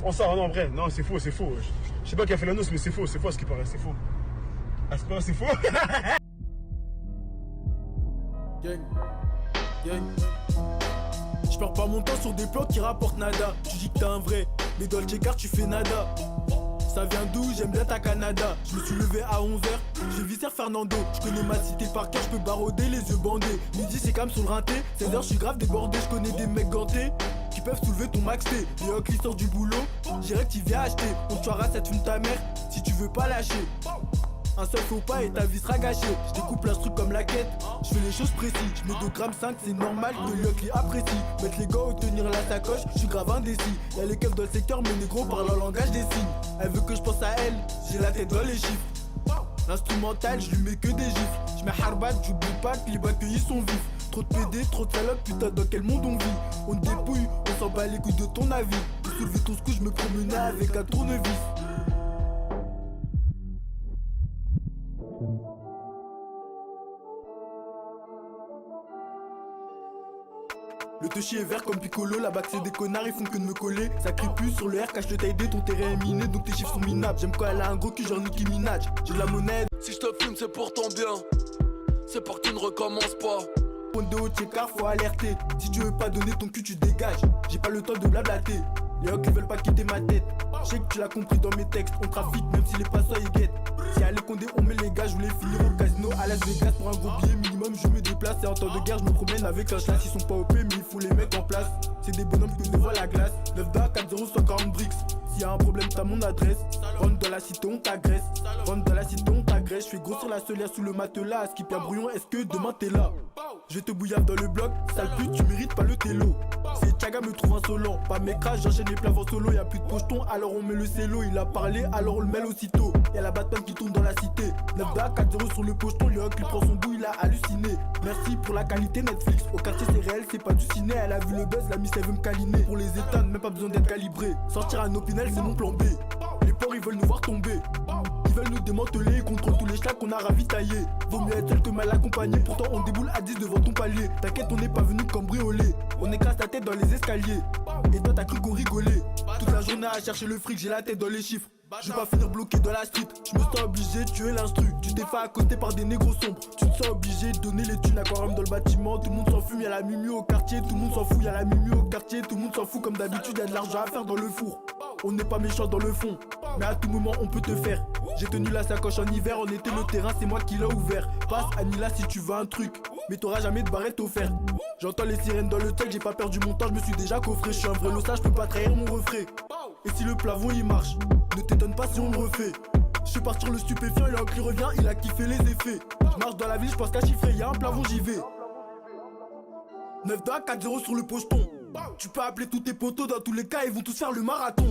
On sort, non, en vrai. Non, c'est faux, c'est faux. Je sais pas qui a fait la noce, mais c'est faux à ce qui paraît, c'est faux. À ce qui paraît, c'est faux. Gang. Gang. Je perds pas mon temps sur des plans qui rapportent nada. Tu dis que t'es un vrai, mais dans le checker tu fais nada. Ça vient d'où? J'aime bien ta Canada. Je me suis levé à 11h, j'ai visé Fernando. Je connais ma cité par cœur, je peux barauder les yeux bandés. Midi c'est calme sur le rinté, 16h je suis grave débordé. Je connais des mecs gantés qui peuvent soulever ton max T. Et qui sort du boulot, j'irai que tu viens acheter. On te tuera, ça te fume ta mère si tu veux pas lâcher. Un seul faux pas et ta vie sera gâchée. Je découpe l'instru comme la quête, je fais les choses précises. Je mets 2,5 g, c'est normal que Lyoc les apprécie. Mettre les gars ou tenir la sacoche, je suis grave indécis. Y'a les keufs dans le secteur, mais négro parle en langage des signes. Elle veut que je pense à elle, j'ai la tête dans les chiffres. L'instrumental, je lui mets que des gifs. Je mets Harbat, j'oublie pas que les batteries sont vifs. Trop de PD, trop de salopes, putain dans quel monde on vit. On te dépouille, on s'en bat les couilles de ton avis. Pour soulever ton scout, je me promenais avec un tournevis. Le touchy est vert comme Piccolo, la bac c'est des connards, ils font que de me coller. Ça crie plus sur le R, cache le taille D, ton terrain est miné, donc tes chiffres sont minables. J'aime quand elle a un gros cul genre Nicki Minaj. J'ai de la monnaie. Si je te fume c'est pour ton bien, c'est pour que tu ne recommences pas. Pont de haut checker, faut alerter. Si tu veux pas donner ton cul, tu dégages. J'ai pas le temps de blablater. Les hocs ils veulent pas quitter ma tête. Je sais que tu l'as compris dans mes textes. On trafique même si les passants ils guettent. Si à Condé on met les gars, je voulais finir au casino à Las Vegas pour un gros billet minimum. Je me déplace et en temps de guerre, je me promène avec un chasse. Ils sont pas OP mais il faut les mettre en place. C'est des bonhommes que devant la glace. 9 da 4-0 140 bricks. S'il y a un problème, t'as mon adresse. Rentre dans la cité, on t'agresse. Rentre dans la cité, on t'agresse. Je fais grossir la solière sous le matelas. Skip un brouillon, est-ce que demain t'es là? Je vais te bouillave dans le bloc. Sale pute, tu mérites pas le télo. C'est Chaga me trouve insolent. Pas mes crashs, j'enchaîne les plats en solo. Y'a plus de pocheton, alors on met le cello. Il a parlé, alors on le mêle aussitôt. Y'a la bataille qui tourne dans la cité. 9 da 4-0 sur le pocheton. Lyoc, il prend son bout, il a halluciné. Merci pour la qualité Netflix. Au quartier, c'est réel, c'est pas du ciné. Elle a vu le buzz, la miss, elle veut me câliner. Pour les éteindre, même pas besoin d'être calibré. Sortir un opinel, c'est mon plan B. Les porcs, ils veulent nous voir tomber. Ils veulent nous démanteler, ils contrôlent tous les schlacs qu'on a ravitaillés. Vaut mieux être seul que mal accompagné. Pourtant on déboule à 10 devant ton palier. T'inquiète, on n'est pas venu cambrioler. On écrase ta tête dans les escaliers. Et toi t'as cru qu'on rigolait. Toute la journée à chercher le fric, j'ai la tête dans les chiffres. Je vais pas finir bloqué dans la street. Je me sens obligé de tuer l'instru. Tu t'es fait accoster par des négros sombres. Tu te sens obligé de donner les thunes. Aquarium dans le bâtiment. Tout le monde s'en fume, y'a la mimi au quartier. Tout le monde s'en fout, y'a la mimi au quartier. Tout le monde s'en fout comme d'habitude, y'a de l'argent à faire dans le four. On n'est pas méchant dans le fond, mais à tout moment on peut te faire. J'ai tenu la sacoche en hiver, en été le terrain c'est moi qui l'ai ouvert. Passe Anila si tu veux un truc, mais t'auras jamais de barrette offerte. J'entends les sirènes dans le tel, j'ai pas perdu mon temps, je me suis déjà coffré. Je suis un vrai lossage, je peux pas trahir mon refrain. Et si le plafond il marche, ne t'étonne pas si on le refait. Je suis parti sur le stupéfiant, il a qui revient, il a kiffé les effets. Je marche dans la ville, je pense qu'à chiffrer, y'a un plafond, j'y vais. 9 da 4-0 sur le pocheton. Tu peux appeler tous tes potos, dans tous les cas ils vont tous faire le marathon.